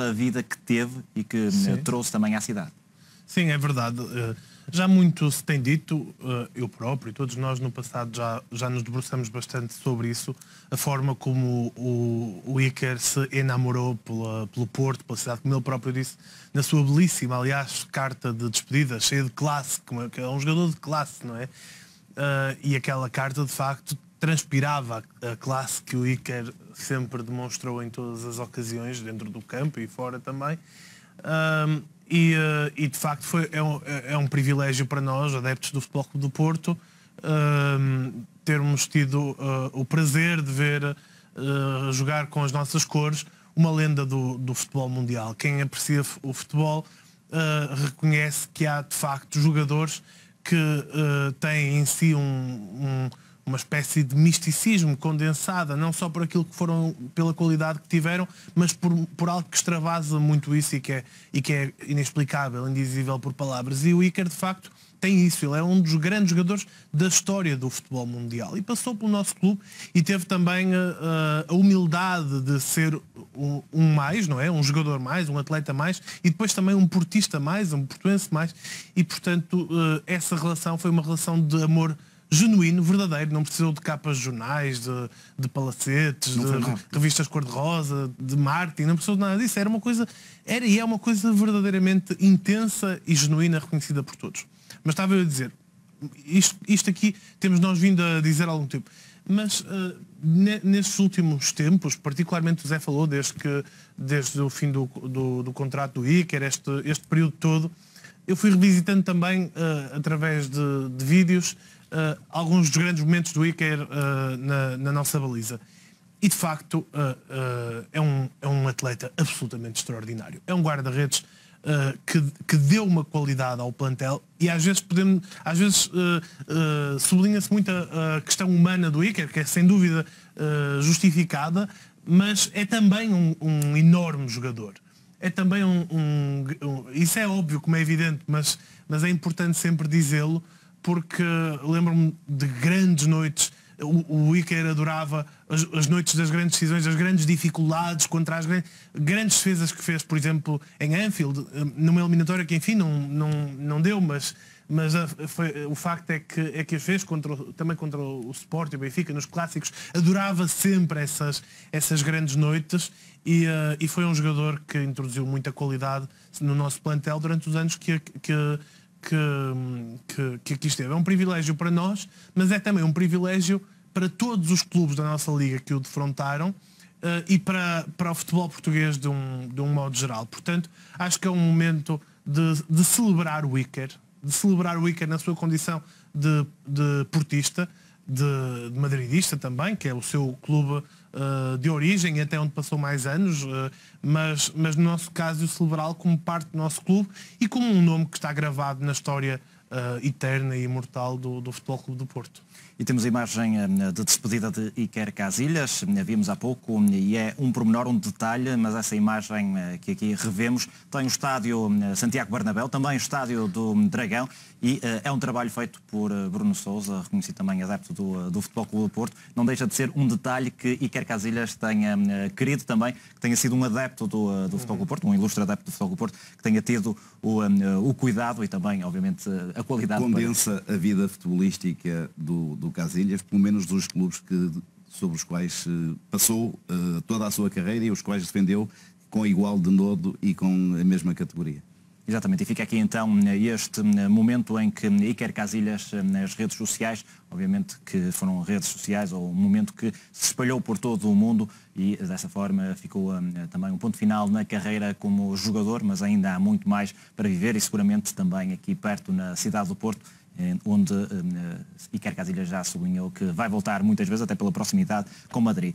pela vida que teve e que trouxe também à cidade. Sim, é verdade. Já muito se tem dito, eu próprio e todos nós no passado já nos debruçamos bastante sobre isso, a forma como o Iker se enamorou pelo Porto, pela cidade, como ele próprio disse, na sua belíssima, aliás, carta de despedida, cheia de classe, que é um jogador de classe, não é? E aquela carta, de facto, transpirava a classe que o Iker sempre demonstrou em todas as ocasiões, dentro do campo e fora também. E de facto é um privilégio para nós, adeptos do Futebol Clube do Porto, termos tido o prazer de ver jogar com as nossas cores uma lenda do futebol mundial. Quem aprecia o futebol reconhece que há de facto jogadores que têm em si uma espécie de misticismo condensada, não só por aquilo que foram, pela qualidade que tiveram, mas por algo que extravasa muito isso e que é inexplicável, indizível por palavras. E o Iker, de facto, tem isso. Ele é um dos grandes jogadores da história do futebol mundial. E passou pelo nosso clube e teve também a humildade de ser um mais, não é? Um jogador mais, um atleta mais, e depois também um portista mais, um portuense mais. E, portanto, essa relação foi uma relação de amor genuíno, verdadeiro, não precisou de capas de jornais, de palacetes, de revistas cor-de-rosa, de marketing, não precisou de nada disso. Era e é uma coisa verdadeiramente intensa e genuína, reconhecida por todos. Mas estava eu a dizer, isto aqui temos nós vindo a dizer há algum tempo, mas nestes últimos tempos, particularmente o Zé falou, desde o fim do contrato do Iker, este período todo, eu fui revisitando também, através de vídeos, alguns dos grandes momentos do Iker na nossa baliza. E de facto é um atleta absolutamente extraordinário. É um guarda-redes que deu uma qualidade ao plantel e às vezes sublinha-se muito a questão humana do Iker, que é sem dúvida justificada, mas é também um enorme jogador. É também isso é óbvio, como é evidente, mas é importante sempre dizê-lo, porque lembro-me de grandes noites. O Iker adorava as noites das grandes decisões, das grandes dificuldades contra as grandes defesas que fez, por exemplo, em Anfield, numa eliminatória que, enfim, não deu, mas o facto é que as fez também contra o Sport e o Benfica, nos clássicos. Adorava sempre essas grandes noites e foi um jogador que introduziu muita qualidade no nosso plantel durante os anos que aqui esteve. É um privilégio para nós, mas é também um privilégio para todos os clubes da nossa liga que o defrontaram e para o futebol português de um modo geral. Portanto, acho que é um momento de celebrar o Iker, na sua condição de portista, de madridista também, que é o seu clube de origem, até onde passou mais anos, mas no nosso caso celebrá-lo como parte do nosso clube e como um nome que está gravado na história eterna e imortal do Futebol Clube do Porto. E temos a imagem de despedida de Iker Casillas, vimos há pouco, e é um pormenor, um detalhe, mas essa imagem que aqui revemos tem o estádio Santiago Bernabéu, também o estádio do Dragão, e é um trabalho feito por Bruno Sousa, reconhecido também adepto do Futebol Clube do Porto. Não deixa de ser um detalhe que Iker Casillas tenha querido também, que tenha sido um adepto do Futebol Clube do Porto, um ilustre adepto do Futebol Clube do Porto, que tenha tido o cuidado e também, obviamente, a qualidade. Condensa a vida futebolística do Casillas, pelo menos dos clubes sobre os quais passou toda a sua carreira e os quais defendeu com igual denodo e com a mesma categoria. Exatamente, e fica aqui então este momento em que Iker Casillas nas redes sociais, obviamente que foram redes sociais, ou um momento que se espalhou por todo o mundo e dessa forma ficou também um ponto final na carreira como jogador, mas ainda há muito mais para viver e seguramente também aqui perto na cidade do Porto, onde Iker Casillas já sublinhou que vai voltar muitas vezes, até pela proximidade com Madrid.